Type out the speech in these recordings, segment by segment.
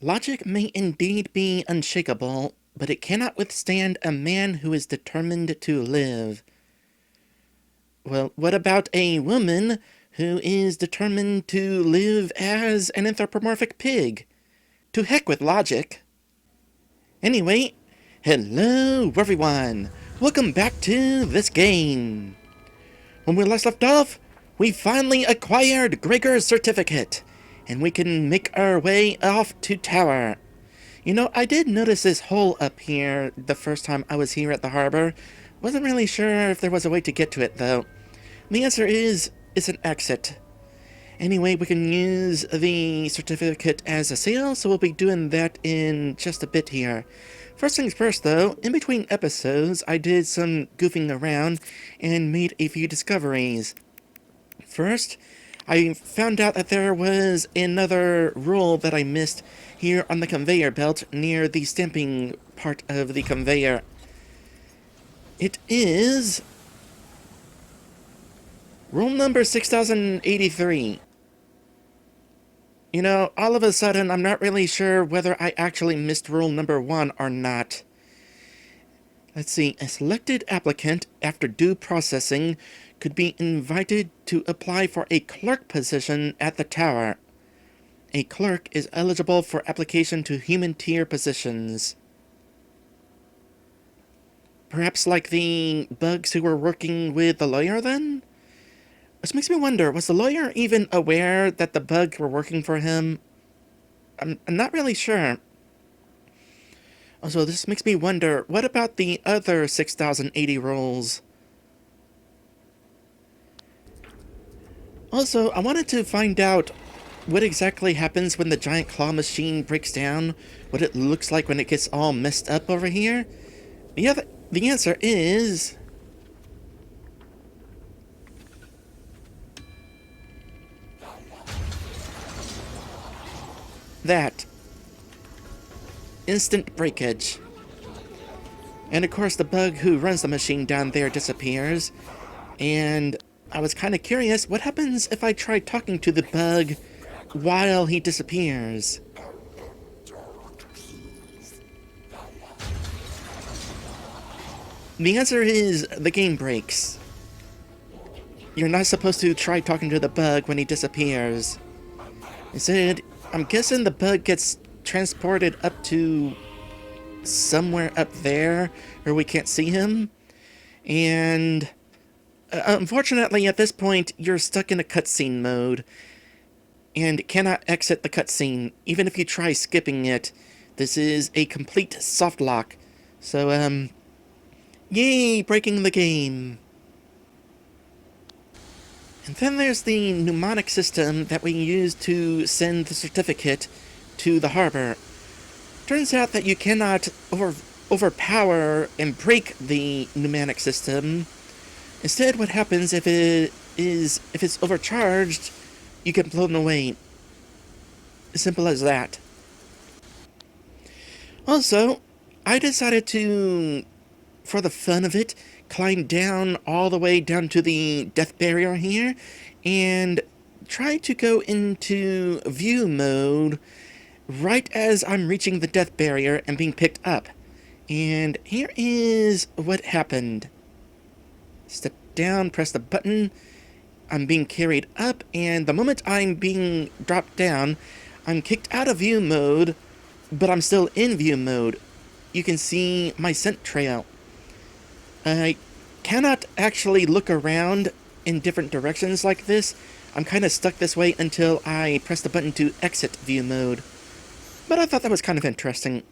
Logic may indeed be unshakable, but it cannot withstand a man who is determined to live. Well, what about a woman who is determined to live as an anthropomorphic pig? To heck with logic. Anyway, hello everyone! Welcome back to this game! When we last left off, we finally acquired Gregor's certificate, and we can make our way off to Tower. You know, I did notice this hole up here the first time I was here at the harbor. Wasn't really sure if there was a way to get to it, though. The answer is, it's an exit. Anyway, we can use the certificate as a sail, so we'll be doing that in just a bit here. First things first, though, in between episodes, I did some goofing around and made a few discoveries. First, I found out that there was another rule that I missed here on the conveyor belt near the stamping part of the conveyor. It is rule number 6083. You know, all of a sudden, I'm not really sure whether I actually missed rule number 1 or not. Let's see, a selected applicant, after due processing, could be invited to apply for a clerk position at the tower. A clerk is eligible for application to human tier positions. Perhaps like the bugs who were working with the lawyer, then? This makes me wonder, was the lawyer even aware that the bugs were working for him? I'm not really sure. Also, this makes me wonder, what about the other 6080 rules? Also, I wanted to find out what exactly happens when the giant claw machine breaks down, what it looks like when it gets all messed up over here. The answer is... that. Instant breakage. And of course the bug who runs the machine down there disappears. And I was kind of curious, what happens if I try talking to the bug while he disappears? The answer is the game breaks. You're not supposed to try talking to the bug when he disappears. Instead, I'm guessing the bug gets transported up to somewhere up there where we can't see him. And unfortunately, at this point, you're stuck in a cutscene mode and cannot exit the cutscene, even if you try skipping it. This is a complete soft lock. So, yay, breaking the game. And then there's the mnemonic system that we use to send the certificate to the harbor. Turns out that you cannot overpower and break the mnemonic system. Instead, what happens if it's overcharged, you get blown away. As simple as that. Also, I decided to, for the fun of it, climb down all the way down to the death barrier here and try to go into view mode right as I'm reaching the death barrier and being picked up. And here is what happened. Step down, press the button, I'm being carried up, and the moment I'm being dropped down, I'm kicked out of view mode, but I'm still in view mode. You can see my scent trail. I cannot actually look around in different directions like this. I'm kind of stuck this way until I press the button to exit view mode. But I thought that was kind of interesting.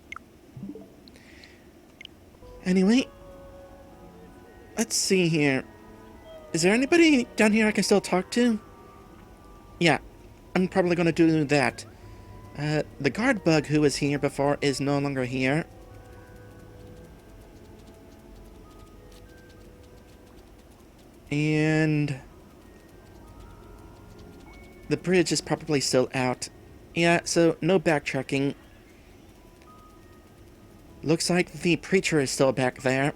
Anyway, let's see here. Is there anybody down here I can still talk to? Yeah, I'm probably going to do that. The guard bug who was here before is no longer here. And the bridge is probably still out. Yeah, so no backtracking. Looks like the preacher is still back there.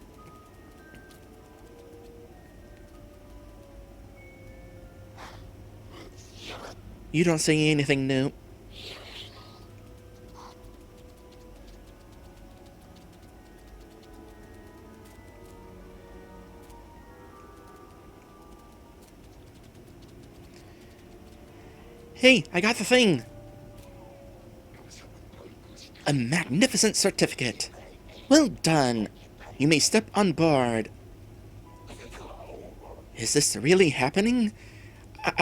You don't see anything new. Hey, I got the thing! A magnificent certificate! Well done! You may step on board. Is this really happening?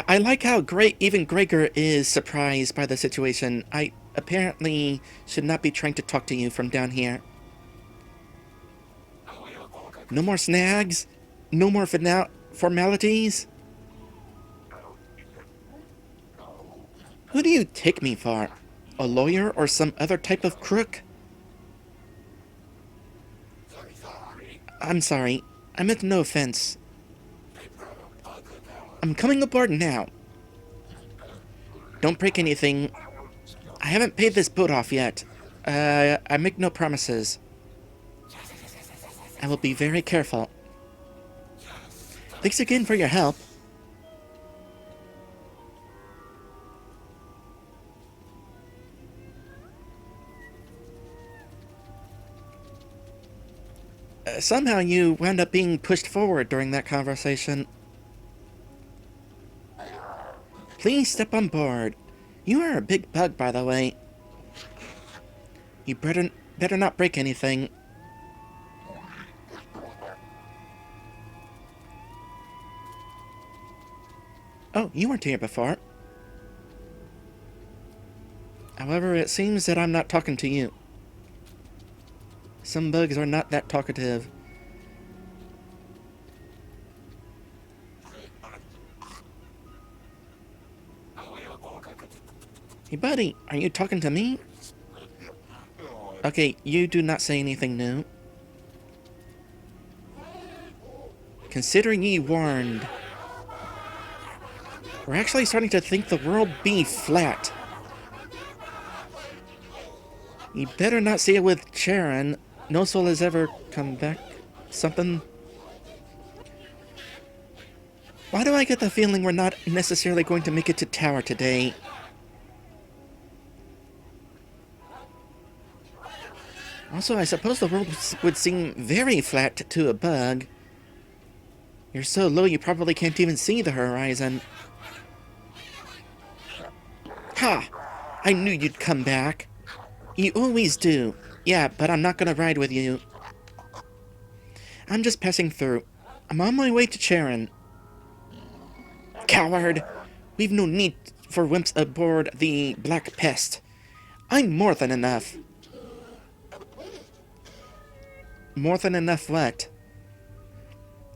I like how even Gregor is surprised by the situation. I apparently should not be trying to talk to you from down here. No more snags? No more formalities? Who do you take me for? A lawyer or some other type of crook? I'm sorry. I meant no offense. I'm coming aboard now. Don't break anything. I haven't paid this boat off yet. I make no promises. I will be very careful. Thanks again for your help. Somehow you wound up being pushed forward during that conversation. Please step on board. You are a big bug, by the way. You better not break anything. Oh, you weren't here before. However, it seems that I'm not talking to you. Some bugs are not that talkative. Hey buddy, are you talking to me? Okay, you do not say anything new. Consider ye warned. We're actually starting to think the world be flat. You better not see it with Charon. No soul has ever come back. Something. Why do I get the feeling we're not necessarily going to make it to Tower today? Also, I suppose the world would seem very flat to a bug. You're so low you probably can't even see the horizon. Ha! I knew you'd come back. You always do. Yeah, but I'm not gonna ride with you. I'm just passing through. I'm on my way to Charon. Coward! We've no need for wimps aboard the Black Pest. I'm more than enough. More than enough what?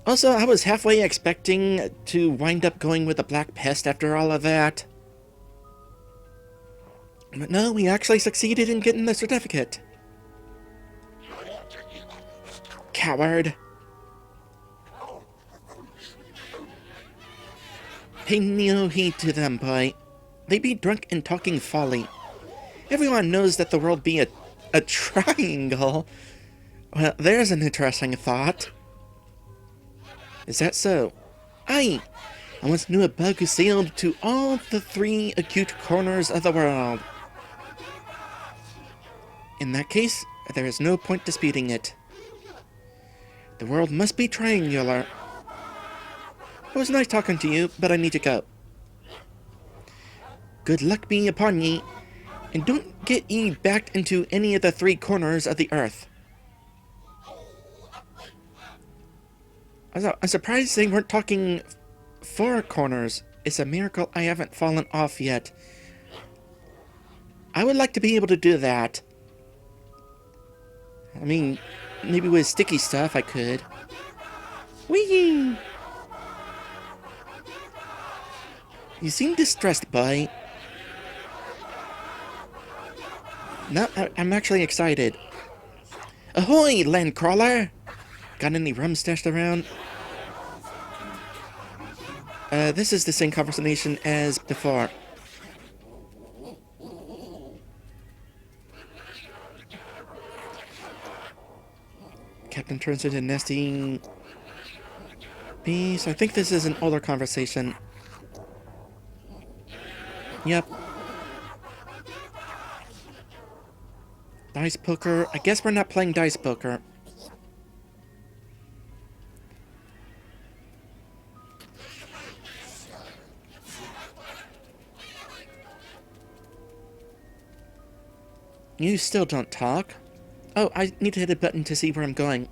Also, I was halfway expecting to wind up going with the Black Pest after all of that. But no, we actually succeeded in getting the certificate. Coward. Pay no heed to them, boy. They be drunk and talking folly. Everyone knows that the world be a triangle. Well, there's an interesting thought. Is that so? Aye! I once knew a bug who sailed to all the 3 acute corners of the world. In that case, there is no point disputing it. The world must be triangular. It was nice talking to you, but I need to go. Good luck be upon ye, and don't get ye backed into any of the 3 corners of the earth. I'm surprised they weren't talking 4 corners. It's a miracle I haven't fallen off yet. I would like to be able to do that. I mean, maybe with sticky stuff I could. Whee! You seem distressed, boy. No, I'm actually excited. Ahoy, landcrawler! Got any rum stashed around? This is the same conversation as before. Captain turns into nesting beast. I think this is an older conversation. Yep. Dice poker. I guess we're not playing dice poker. You still don't talk. Oh, I need to hit a button to see where I'm going.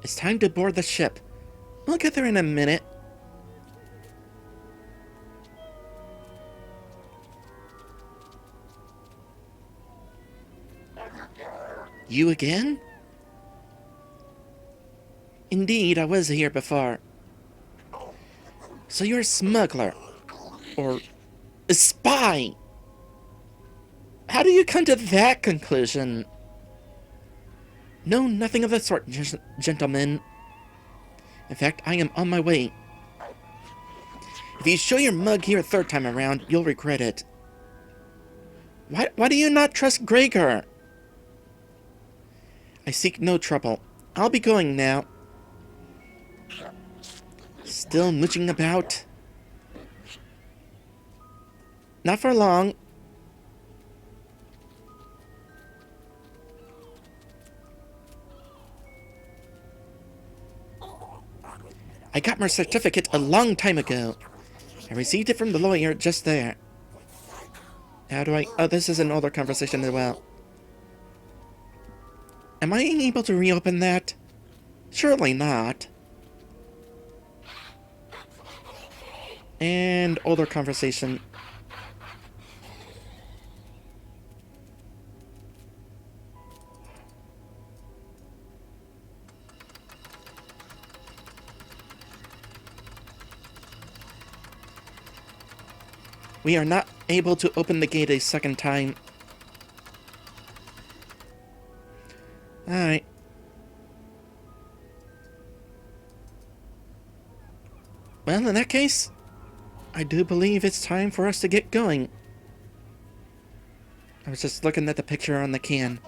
It's time to board the ship. We'll get there in a minute. You again? Indeed, I was here before. So you're a smuggler. Or a spy. How do you come to that conclusion? No, nothing of the sort, gentlemen. In fact, I am on my way. If you show your mug here a third time around, you'll regret it. Why do you not trust Gregor? I seek no trouble. I'll be going now. Still mooching about? Not for long. I got my certificate a long time ago. I received it from the lawyer just there. How do I... Oh, this is an older conversation as well. Am I able to reopen that? Surely not. And older conversation. We are not able to open the gate a second time. Alright. Well, in that case, I do believe it's time for us to get going. I was just looking at the picture on the can.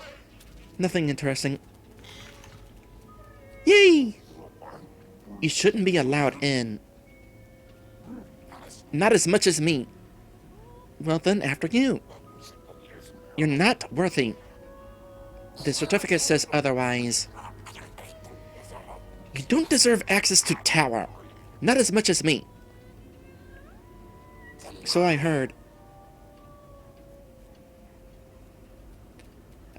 Nothing interesting. Yay! You shouldn't be allowed in. Not as much as me. Well then, after you. You're not worthy. The certificate says otherwise. You don't deserve access to Tower. Not as much as me. So I heard.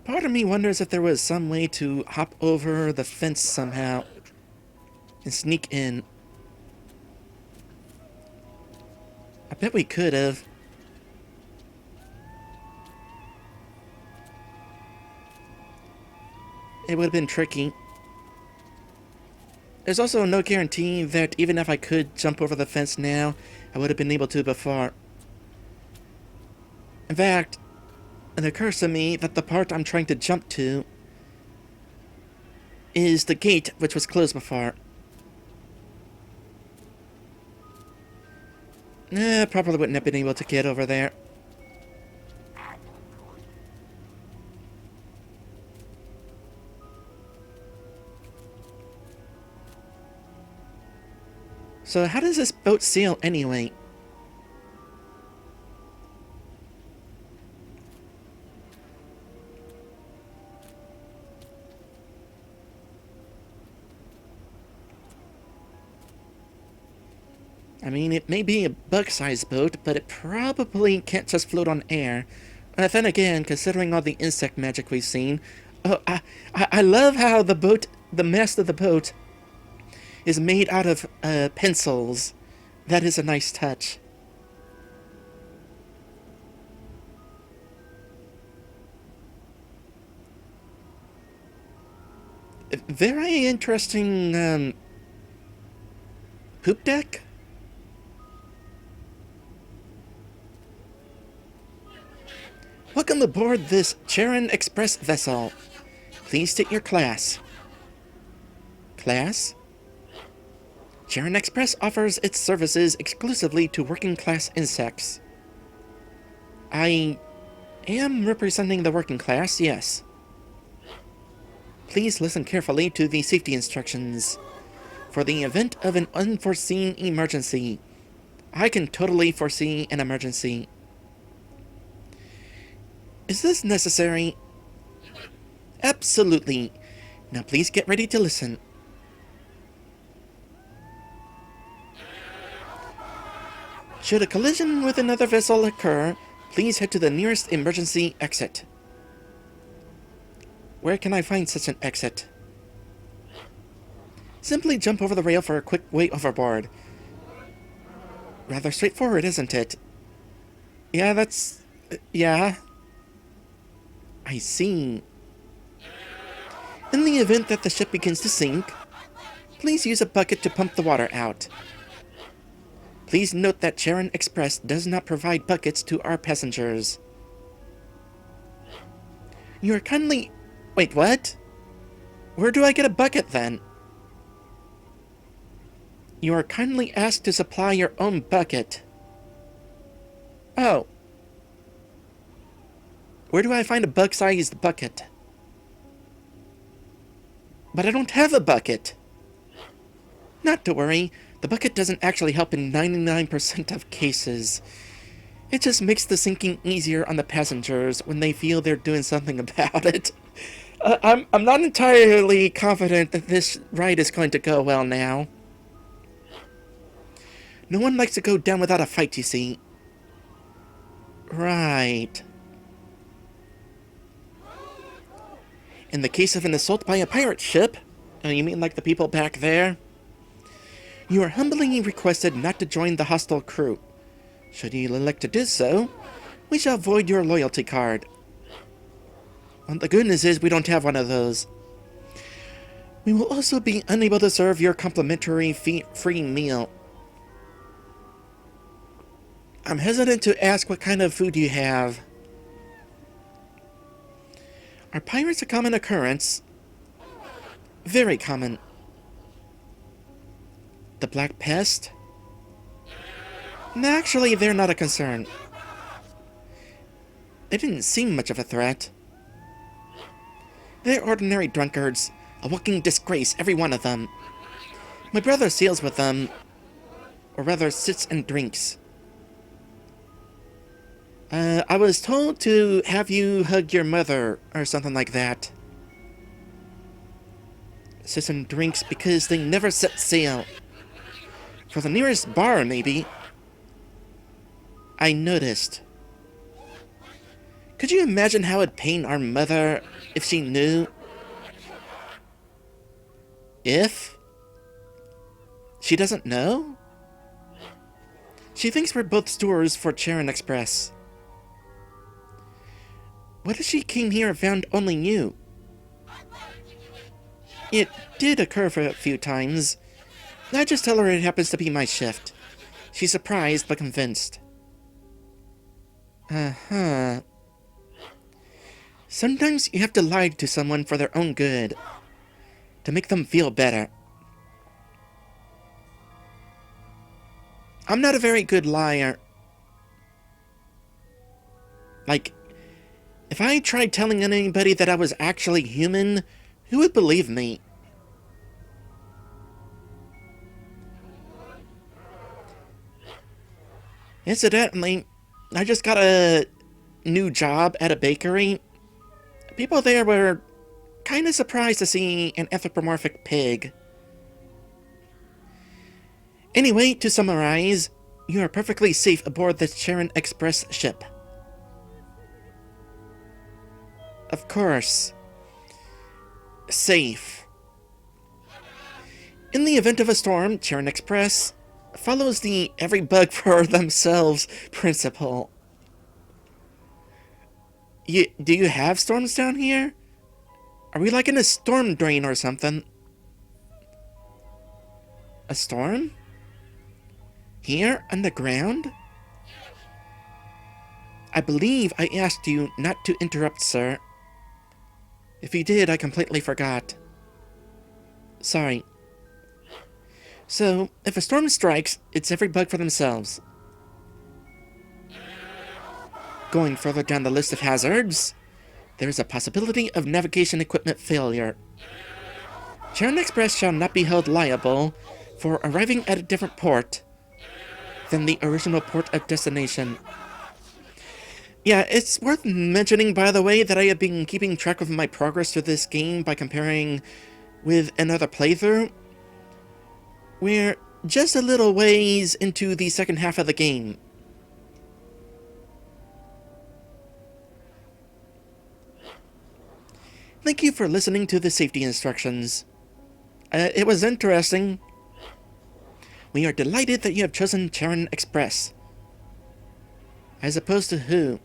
Part of me wonders if there was some way to hop over the fence somehow and sneak in. I bet we could have. It would have been tricky. There's also no guarantee that even if I could jump over the fence now, I would have been able to before. In fact, it occurs to me that the part I'm trying to jump to is the gate which was closed before. Probably wouldn't have been able to get over there. So how does this boat sail anyway? I mean, it may be a bug-sized boat, but it probably can't just float on air. Then again, considering all the insect magic we've seen, oh, I love how the mast of the boat is made out of pencils. That is a nice touch. Very interesting poop deck. Welcome aboard this Charon Express vessel. Please state your class. Class? Charon Express offers its services exclusively to working-class insects. I am representing the working class, yes. Please listen carefully to the safety instructions. For the event of an unforeseen emergency. I can totally foresee an emergency. Is this necessary? Absolutely. Now please get ready to listen. Should a collision with another vessel occur, Please head to the nearest emergency exit. Where can I find such an exit? Simply jump over the rail for a quick way overboard. Rather straightforward, isn't it? Yeah, yeah. I see. In the event that the ship begins to sink, please use a bucket to pump the water out. Please note that Charon Express does not provide buckets to our passengers. You are kindly... Wait, what? Where do I get a bucket, then? You are kindly asked to supply your own bucket. Oh. Where do I find a bug-sized bucket? But I don't have a bucket. Not to worry, the bucket doesn't actually help in 99% of cases. It just makes the sinking easier on the passengers when they feel they're doing something about it. I'm not entirely confident that this ride is going to go well now. No one likes to go down without a fight, you see. Right. In the case of an assault by a pirate ship, you mean like the people back there? You are humbly requested not to join the hostile crew. Should you elect to do so, we shall void your loyalty card. Well, the good news is we don't have one of those. We will also be unable to serve your complimentary free meal. I'm hesitant to ask what kind of food you have. Are pirates a common occurrence? Very common. The Black Pest? Actually, they're not a concern. They didn't seem much of a threat. They're ordinary drunkards, a walking disgrace, every one of them. My brother sails with them, or rather sits and drinks. I was told to have you hug your mother, or something like that. Sits and drinks because they never set sail. For the nearest bar, maybe. I noticed. Could you imagine how it'd pain our mother if she knew? If? She doesn't know? She thinks we're both stewards for Charon Express. What if she came here and found only you? It did occur for a few times. I just tell her it happens to be my shift. She's surprised but convinced. Uh-huh. Sometimes you have to lie to someone for their own good. To make them feel better. I'm not a very good liar. Like, if I tried telling anybody that I was actually human, who would believe me? Incidentally, I just got a new job at a bakery. People there were kind of surprised to see an anthropomorphic pig. Anyway, to summarize, you are perfectly safe aboard the Charon Express ship. Of course. Safe. In the event of a storm, Charon Express follows the every bug for themselves principle. Do you have storms down here? Are we like in a storm drain or something? A storm? Here, underground? I believe I asked you not to interrupt, sir. If you did, I completely forgot. Sorry. So, if a storm strikes, it's every bug for themselves. Going further down the list of hazards, there is a possibility of navigation equipment failure. Charon Express shall not be held liable for arriving at a different port than the original port of destination. Yeah, it's worth mentioning, by the way, that I have been keeping track of my progress through this game by comparing with another playthrough. We're just a little ways into the second half of the game. Thank you for listening to the safety instructions. It was interesting. We are delighted that you have chosen Charon Express. As opposed to who?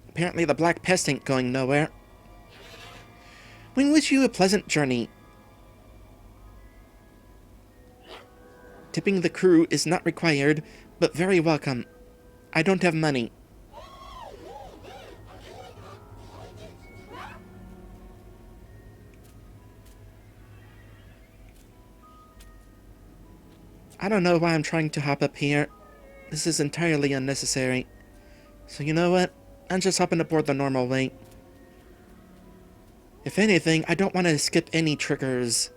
Apparently the Black Pest ain't going nowhere. We wish you a pleasant journey. Tipping the crew is not required, but very welcome. I don't have money. I don't know why I'm trying to hop up here. This is entirely unnecessary. So you know what? I'm just hopping aboard the normal way. If anything, I don't want to skip any triggers.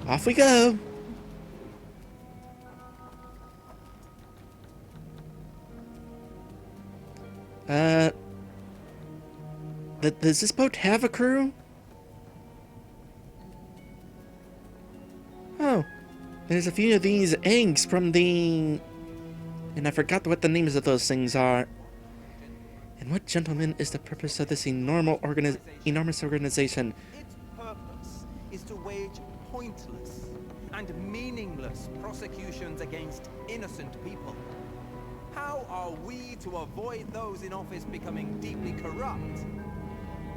Off we go! Does this boat have a crew? Oh, there's a few of these eggs from the... And I forgot what the names of those things are. And what, gentlemen, is the purpose of this enormous organization? Its purpose is to wage pointless and meaningless prosecutions against innocent people. How are we to avoid those in office becoming deeply corrupt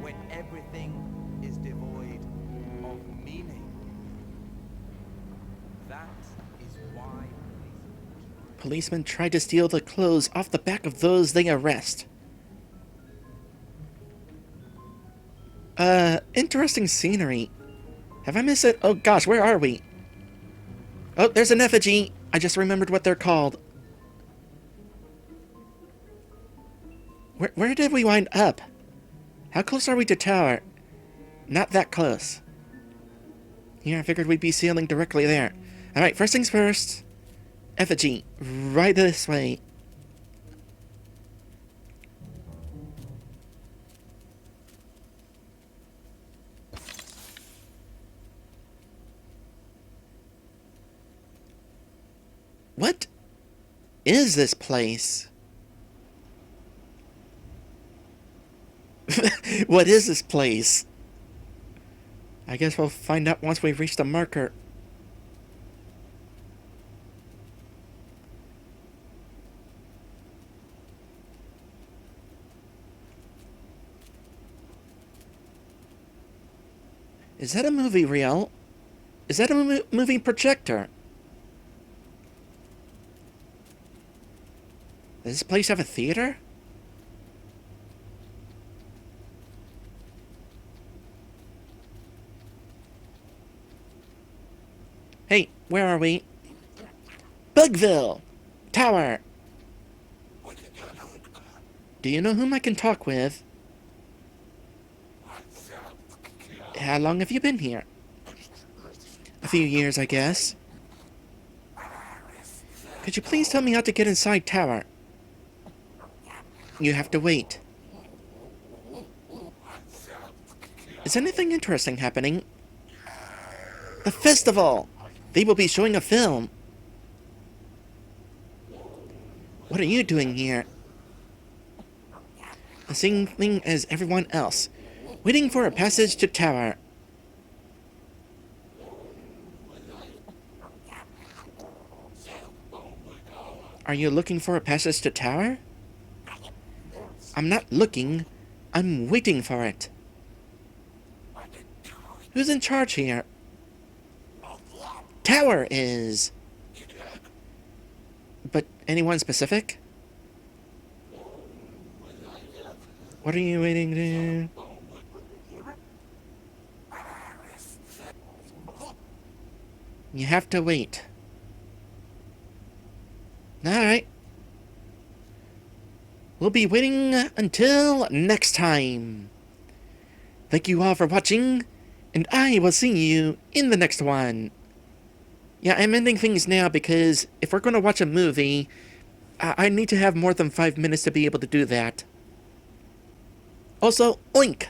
when everything is devoid of meaning? That is why Policemen try to steal the clothes off the back of those they arrest. Interesting scenery. Have I missed it? Oh gosh, where are we? Oh, there's an effigy. I just remembered what they're called. Where did we wind up? How close are we to tower? Not that close. Yeah, I figured we'd be sailing directly there. Alright, first things first. Effigy. Right this way. What is this place? What is this place? I guess we'll find out once we've reached the marker. Is that a movie reel? Is that a movie projector? Does this place have a theater? Hey, where are we? Bugville! Tower! Do you know whom I can talk with? How long have you been here? A few years, I guess. Could you please tell me how to get inside tower? You have to wait. Is anything interesting happening? The festival! They will be showing a film. What are you doing here? The same thing as everyone else. Waiting for a passage to tower. Are you looking for a passage to tower? I'm not looking. I'm waiting for it. Who's in charge here? Tower is. But anyone specific? What are you waiting to? You have to wait. Alright. We'll be waiting until next time. Thank you all for watching, and I will see you in the next one. Yeah, I'm ending things now because if we're going to watch a movie, I need to have more than 5 minutes to be able to do that. Also, oink!